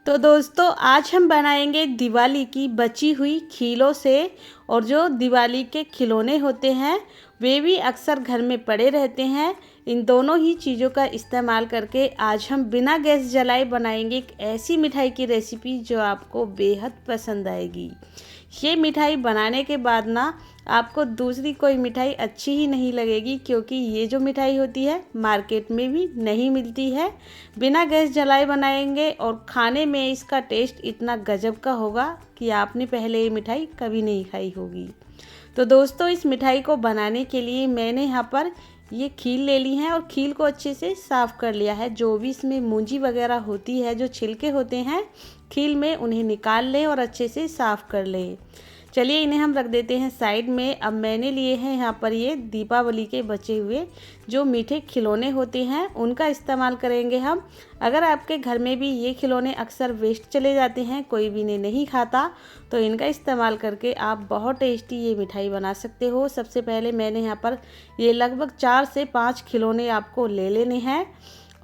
तो दोस्तों आज हम बनाएंगे दिवाली की बची हुई खीलों से। और जो दिवाली के खिलौने होते हैं वे भी अक्सर घर में पड़े रहते हैं। इन दोनों ही चीज़ों का इस्तेमाल करके आज हम बिना गैस जलाए बनाएंगे एक ऐसी मिठाई की रेसिपी जो आपको बेहद पसंद आएगी। ये मिठाई बनाने के बाद ना आपको दूसरी कोई मिठाई अच्छी ही नहीं लगेगी, क्योंकि ये जो मिठाई होती है मार्केट में भी नहीं मिलती है। बिना गैस जलाए बनाएंगे और खाने में इसका टेस्ट इतना गजब का होगा कि आपने पहले ये मिठाई कभी नहीं खाई होगी। तो दोस्तों इस मिठाई को बनाने के लिए मैंने यहाँ पर ये खील ले ली है और खील को अच्छे से साफ़ कर लिया है। जो भी इसमें मूंजी वगैरह होती है, जो छिलके होते हैं खील में, उन्हें निकाल लें और अच्छे से साफ़ कर लें। चलिए इन्हें हम रख देते हैं साइड में। अब मैंने लिए हैं यहाँ पर ये दीपावली के बचे हुए जो मीठे खिलौने होते हैं उनका इस्तेमाल करेंगे हम। अगर आपके घर में भी ये खिलौने अक्सर वेस्ट चले जाते हैं, कोई भी इन्हें नहीं खाता, तो इनका इस्तेमाल करके आप बहुत टेस्टी ये मिठाई बना सकते हो। सबसे पहले मैंने यहाँ पर ये लगभग 4 से 5 खिलौने आपको ले लेने हैं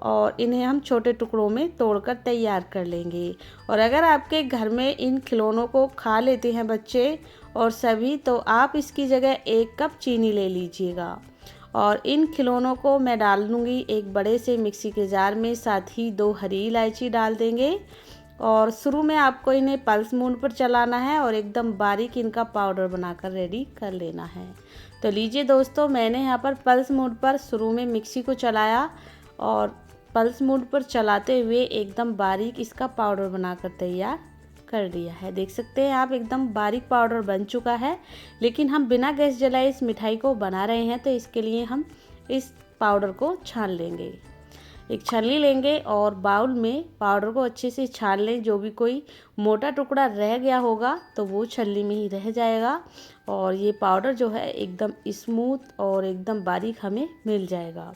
और इन्हें हम छोटे टुकड़ों में तोड़कर तैयार कर लेंगे। और अगर आपके घर में इन खिलौनों को खा लेते हैं बच्चे और सभी, तो आप इसकी जगह 1 कप चीनी ले लीजिएगा। और इन खिलौनों को मैं डाल दूँगी एक बड़े से मिक्सी के जार में, साथ ही 2 हरी इलायची डाल देंगे। और शुरू में आपको इन्हें पल्स मोड पर चलाना है और एकदम बारीक इनका पाउडर बनाकर रेडी कर लेना है। तो लीजिए दोस्तों, मैंने यहाँ पर पल्स मोड पर शुरू में मिक्सी को चलाया और पल्स मोड पर चलाते हुए एकदम बारीक इसका पाउडर बनाकर तैयार कर लिया है। देख सकते हैं आप, एकदम बारीक पाउडर बन चुका है। लेकिन हम बिना गैस जलाए इस मिठाई को बना रहे हैं, तो इसके लिए हम इस पाउडर को छान लेंगे। एक छलनी लेंगे और बाउल में पाउडर को अच्छे से छान लें। जो भी कोई मोटा टुकड़ा रह गया होगा तो वो छलनी में ही रह जाएगा और ये पाउडर जो है एकदम स्मूथ और एकदम बारीक हमें मिल जाएगा।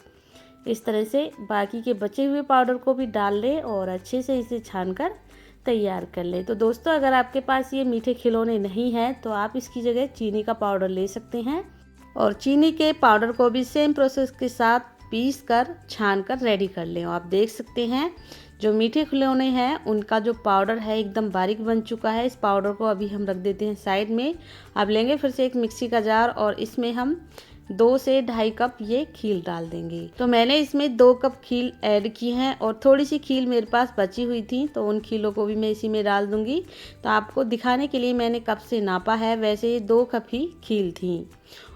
इस तरह से बाकी के बचे हुए पाउडर को भी डाल लें और अच्छे से इसे छानकर तैयार कर लें। तो दोस्तों अगर आपके पास ये मीठे खिलौने नहीं हैं तो आप इसकी जगह चीनी का पाउडर ले सकते हैं और चीनी के पाउडर को भी सेम प्रोसेस के साथ पीस कर छान कर रेडी कर लें। आप देख सकते हैं जो मीठे खिलौने हैं उनका जो पाउडर है एकदम बारीक बन चुका है। इस पाउडर को अभी हम रख देते हैं साइड में। अब लेंगे फिर से एक मिक्सी का जार और इसमें हम 2 से 2.5 कप ये खील डाल देंगे। तो मैंने इसमें 2 कप खील ऐड की हैं और थोड़ी सी खील मेरे पास बची हुई थी, तो उन खीलों को भी मैं इसी में डाल दूंगी। तो आपको दिखाने के लिए मैंने कप से नापा है, वैसे ये 2 कप ही खील थी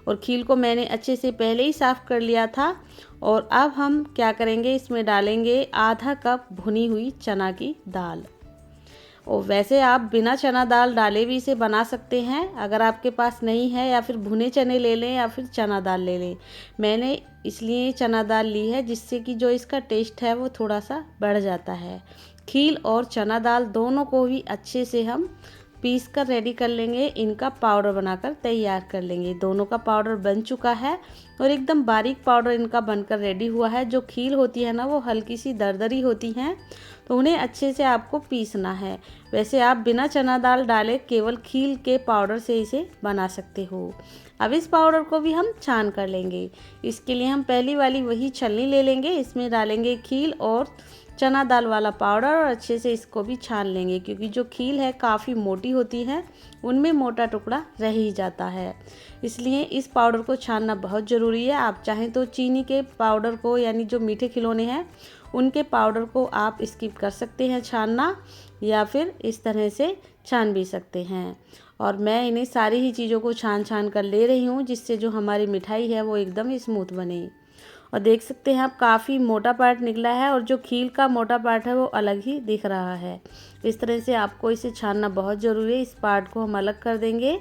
और खील को मैंने अच्छे से पहले ही साफ़ कर लिया था। और अब हम क्या करेंगे, इसमें डालेंगे आधा कप भुनी हुई चना की दाल। और वैसे आप बिना चना दाल डाले भी इसे बना सकते हैं, अगर आपके पास नहीं है, या फिर भुने चने ले लें या फिर चना दाल ले लें। मैंने इसलिए चना दाल ली है जिससे कि जो इसका टेस्ट है वो थोड़ा सा बढ़ जाता है। खील और चना दाल दोनों को भी अच्छे से हम पीस कर रेडी कर लेंगे, इनका पाउडर बनाकर तैयार कर लेंगे। दोनों का पाउडर बन चुका है और एकदम बारीक पाउडर इनका बनकर रेडी हुआ है। जो खील होती है ना वो हल्की सी दरदरी होती हैं, तो उन्हें अच्छे से आपको पीसना है। वैसे आप बिना चना दाल डाले केवल खील के पाउडर से इसे बना सकते हो। अब इस पाउडर को भी हम छान कर लेंगे। इसके लिए हम पहली वाली वही छलनी ले लेंगे, इसमें डालेंगे खील और चना दाल वाला पाउडर और अच्छे से इसको भी छान लेंगे, क्योंकि जो खील है काफ़ी मोटी होती है, उनमें मोटा टुकड़ा रह ही जाता है। इसलिए इस पाउडर को छानना बहुत ज़रूरी है। आप चाहें तो चीनी के पाउडर को, यानी जो मीठे खिलौने हैं उनके पाउडर को आप स्किप कर सकते हैं छानना, या फिर इस तरह से छान भी सकते हैं। और मैं इन्हें सारी ही चीज़ों को छान छान कर ले रही हूँ, जिससे जो हमारी मिठाई है वो एकदम स्मूथ बने। और देख सकते हैं आप, काफ़ी मोटा पार्ट निकला है और जो खील का मोटा पार्ट है वो अलग ही दिख रहा है। इस तरह से आपको इसे छानना बहुत ज़रूरी है। इस पार्ट को हम अलग कर देंगे,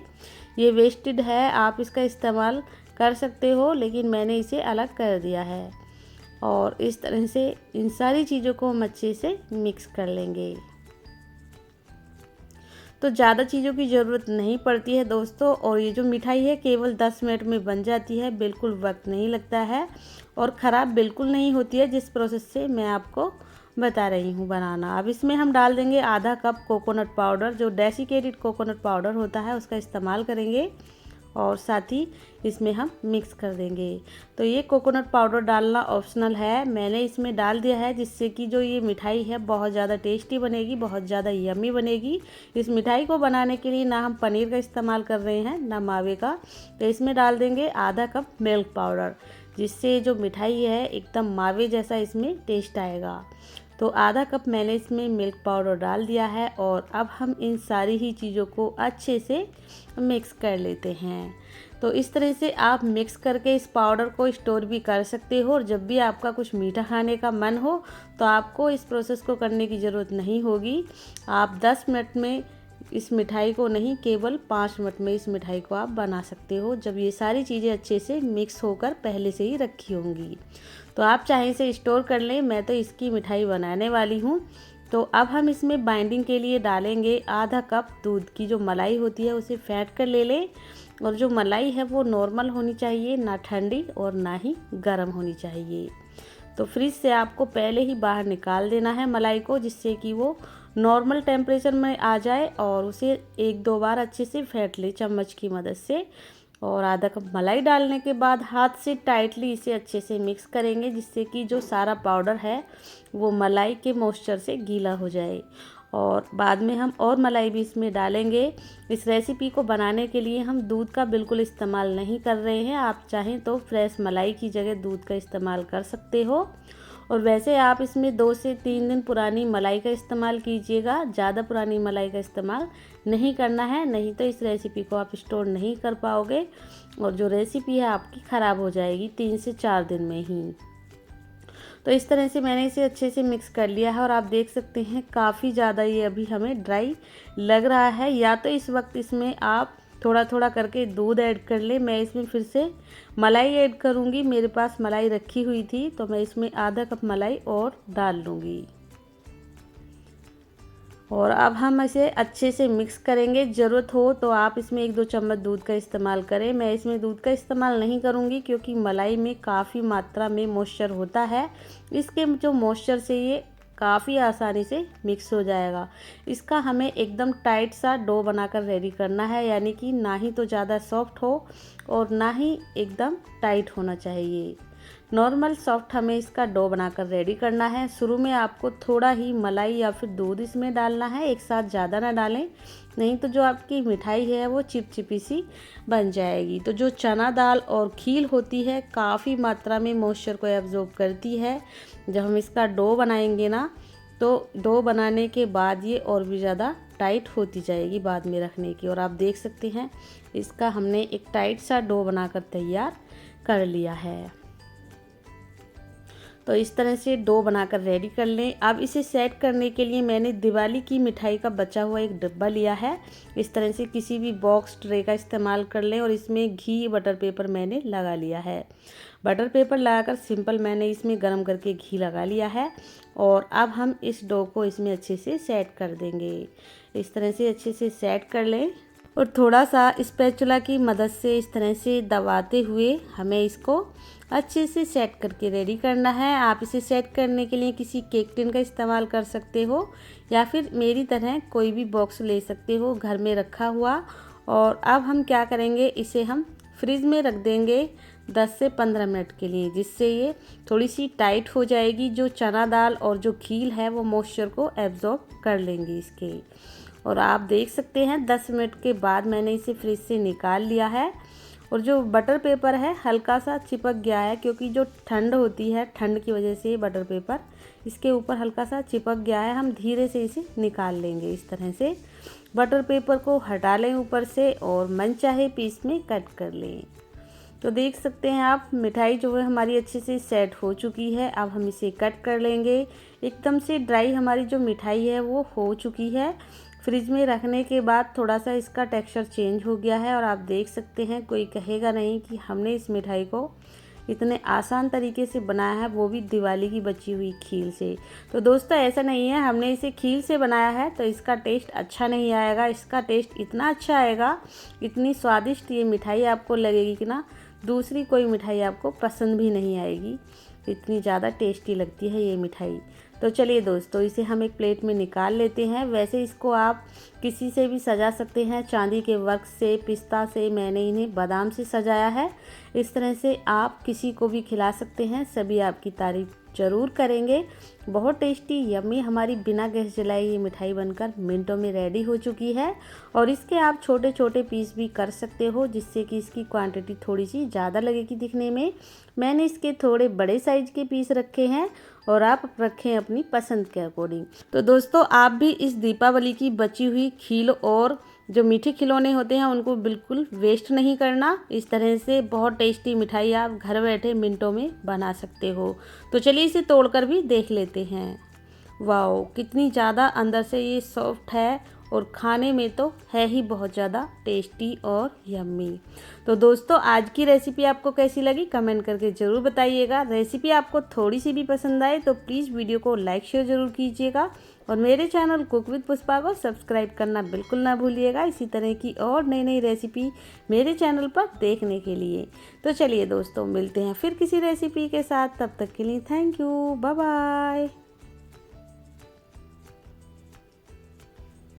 ये वेस्टेड है, आप इसका इस्तेमाल कर सकते हो, लेकिन मैंने इसे अलग कर दिया है। और इस तरह से इन सारी चीज़ों को हम अच्छे से मिक्स कर लेंगे। तो ज़्यादा चीज़ों की ज़रूरत नहीं पड़ती है दोस्तों, और ये जो मिठाई है केवल 10 मिनट में बन जाती है, बिल्कुल वक्त नहीं लगता है और ख़राब बिल्कुल नहीं होती है, जिस प्रोसेस से मैं आपको बता रही हूँ बनाना। अब इसमें हम डाल देंगे आधा कप कोकोनट पाउडर, जो डेसिकेटेड कोकोनट पाउडर होता है उसका इस्तेमाल करेंगे। और साथ ही इसमें हम मिक्स कर देंगे। तो ये कोकोनट पाउडर डालना ऑप्शनल है, मैंने इसमें डाल दिया है जिससे कि जो ये मिठाई है बहुत ज़्यादा टेस्टी बनेगी, बहुत ज़्यादा यम्मी बनेगी। इस मिठाई को बनाने के लिए ना हम पनीर का इस्तेमाल कर रहे हैं ना मावे का। तो इसमें डाल देंगे आधा कप मिल्क पाउडर, जिससे जो मिठाई है एकदम मावे जैसा इसमें टेस्ट आएगा। तो आधा कप मैंने इसमें मिल्क पाउडर डाल दिया है और अब हम इन सारी ही चीज़ों को अच्छे से मिक्स कर लेते हैं। तो इस तरह से आप मिक्स करके इस पाउडर को स्टोर भी कर सकते हो और जब भी आपका कुछ मीठा खाने का मन हो तो आपको इस प्रोसेस को करने की ज़रूरत नहीं होगी। आप 10 मिनट में इस मिठाई को नहीं, केवल 5 मिनट में इस मिठाई को आप बना सकते हो, जब ये सारी चीज़ें अच्छे से मिक्स होकर पहले से ही रखी होंगी। तो आप चाहे इसे स्टोर कर लें, मैं तो इसकी मिठाई बनाने वाली हूँ। तो अब हम इसमें बाइंडिंग के लिए डालेंगे आधा कप दूध की जो मलाई होती है उसे फेंट कर ले लें। और जो मलाई है वो नॉर्मल होनी चाहिए, ना ठंडी और ना ही गर्म होनी चाहिए। तो फ्रिज से आपको पहले ही बाहर निकाल देना है मलाई को, जिससे कि वो नॉर्मल टेम्परेचर में आ जाए और उसे 1-2 बार अच्छे से फेंट ले चम्मच की मदद से। और आधा कप मलाई डालने के बाद हाथ से टाइटली इसे अच्छे से मिक्स करेंगे, जिससे कि जो सारा पाउडर है वो मलाई के मॉइस्चर से गीला हो जाए। और बाद में हम और मलाई भी इसमें डालेंगे। इस रेसिपी को बनाने के लिए हम दूध का बिल्कुल इस्तेमाल नहीं कर रहे हैं, आप चाहें तो फ्रेश मलाई की जगह दूध का इस्तेमाल कर सकते हो। और वैसे आप इसमें 2 से 3 दिन पुरानी मलाई का इस्तेमाल कीजिएगा, ज़्यादा पुरानी मलाई का इस्तेमाल नहीं करना है, नहीं तो इस रेसिपी को आप स्टोर नहीं कर पाओगे और जो रेसिपी है आपकी ख़राब हो जाएगी 3 से 4 दिन में ही। तो इस तरह से मैंने इसे अच्छे से मिक्स कर लिया है और आप देख सकते हैं काफ़ी ज़्यादा ये अभी हमें ड्राई लग रहा है। या तो इस वक्त इसमें आप थोड़ा थोड़ा करके दूध ऐड कर ले, मैं इसमें फिर से मलाई ऐड करूँगी। मेरे पास मलाई रखी हुई थी तो मैं इसमें आधा कप मलाई और डाल लूँगी। और अब हम इसे अच्छे से मिक्स करेंगे। ज़रूरत हो तो आप इसमें 1-2 चम्मच दूध का इस्तेमाल करें, मैं इसमें दूध का इस्तेमाल नहीं करूँगी क्योंकि मलाई में काफ़ी मात्रा में मॉइस्चर होता है। इसके जो मॉइस्चर से ये काफ़ी आसानी से मिक्स हो जाएगा। इसका हमें एकदम टाइट सा डो बनाकर रेडी करना है, यानी कि ना ही तो ज़्यादा सॉफ्ट हो और ना ही एकदम टाइट होना चाहिए। नॉर्मल सॉफ्ट हमें इसका डो बनाकर रेडी करना है। शुरू में आपको थोड़ा ही मलाई या फिर दूध इसमें डालना है, एक साथ ज़्यादा ना डालें, नहीं तो जो आपकी मिठाई है वो चिपचिपी सी बन जाएगी। तो जो चना दाल और खील होती है काफ़ी मात्रा में मॉइस्चर को एब्जॉर्ब करती है। जब हम इसका डो बनाएंगे ना, तो डो बनाने के बाद ये और भी ज़्यादा टाइट होती जाएगी बाद में रखने की। और आप देख सकते हैं इसका हमने एक टाइट सा डो बनाकर तैयार कर लिया है। तो इस तरह से डो बनाकर रेडी कर लें। अब इसे सेट करने के लिए मैंने दिवाली की मिठाई का बचा हुआ एक डब्बा लिया है। इस तरह से किसी भी बॉक्स ट्रे का इस्तेमाल कर लें और इसमें घी बटर पेपर मैंने लगा लिया है। बटर पेपर लगाकर सिंपल मैंने इसमें गरम करके घी लगा लिया है। और अब हम इस डो को इसमें अच्छे से सेट कर देंगे। इस तरह से अच्छे से सेट कर लें और थोड़ा सा स्पैचुला की मदद से इस तरह से दबाते हुए हमें इसको अच्छे से सेट करके रेडी करना है। आप इसे सेट करने के लिए किसी केक टिन का इस्तेमाल कर सकते हो या फिर मेरी तरह कोई भी बॉक्स ले सकते हो घर में रखा हुआ। और अब हम क्या करेंगे, इसे हम फ्रिज में रख देंगे 10 से 15 मिनट के लिए, जिससे ये थोड़ी सी टाइट हो जाएगी। जो चना दाल और जो खील है वो मॉइस्चर को एब्जॉर्ब कर लेंगे इसके। और आप देख सकते हैं 10 मिनट के बाद मैंने इसे फ्रिज से निकाल लिया है। और जो बटर पेपर है हल्का सा चिपक गया है, क्योंकि जो ठंड होती है, ठंड की वजह से बटर पेपर इसके ऊपर हल्का सा चिपक गया है। हम धीरे से इसे निकाल लेंगे। इस तरह से बटर पेपर को हटा लें ऊपर से और मनचाहे पीस में कट कर लें। तो देख सकते हैं आप मिठाई जो है हमारी अच्छे से सेट हो चुकी है। अब हम इसे कट कर लेंगे। एकदम से ड्राई हमारी जो मिठाई है वो हो चुकी है। फ्रिज में रखने के बाद थोड़ा सा इसका टेक्सचर चेंज हो गया है और आप देख सकते हैं, कोई कहेगा नहीं कि हमने इस मिठाई को इतने आसान तरीके से बनाया है, वो भी दिवाली की बची हुई खील से। तो दोस्तों ऐसा नहीं है हमने इसे खील से बनाया है तो इसका टेस्ट अच्छा नहीं आएगा। इसका टेस्ट इतना अच्छा आएगा, इतनी स्वादिष्ट ये मिठाई आपको लगेगी कि ना दूसरी कोई मिठाई आपको पसंद भी नहीं आएगी, इतनी ज़्यादा टेस्टी लगती है ये मिठाई। तो चलिए दोस्तों, इसे हम एक प्लेट में निकाल लेते हैं। वैसे इसको आप किसी से भी सजा सकते हैं, चांदी के वर्क से, पिस्ता से, मैंने इन्हें बादाम से सजाया है। इस तरह से आप किसी को भी खिला सकते हैं, सभी आपकी तारीफ़ ज़रूर करेंगे। बहुत टेस्टी यम्मी हमारी बिना गैस जलाए ये मिठाई बनकर मिनटों में रेडी हो चुकी है। और इसके आप छोटे छोटे पीस भी कर सकते हो, जिससे कि इसकी क्वांटिटी थोड़ी सी ज़्यादा लगेगी दिखने में। मैंने इसके थोड़े बड़े साइज़ के पीस रखे हैं और आप रखें अपनी पसंद के अकॉर्डिंग। तो दोस्तों, आप भी इस दीपावली की बची हुई खील और जो मीठे खिलौने होते हैं उनको बिल्कुल वेस्ट नहीं करना। इस तरह से बहुत टेस्टी मिठाई आप घर बैठे मिनटों में बना सकते हो। तो चलिए इसे तोड़कर भी देख लेते हैं। वाओ, कितनी ज़्यादा अंदर से ये सॉफ्ट है और खाने में तो है ही बहुत ज़्यादा टेस्टी और यम्मी। तो दोस्तों, आज की रेसिपी आपको कैसी लगी कमेंट करके ज़रूर बताइएगा। रेसिपी आपको थोड़ी सी भी पसंद आए तो प्लीज़ वीडियो को लाइक शेयर ज़रूर कीजिएगा और मेरे चैनल कुक विद पुष्पा को सब्सक्राइब करना बिल्कुल ना भूलिएगा, इसी तरह की और नई नई रेसिपी मेरे चैनल पर देखने के लिए। तो चलिए दोस्तों, मिलते हैं फिर किसी रेसिपी के साथ। तब तक के लिए थैंक यू, बाय बाय।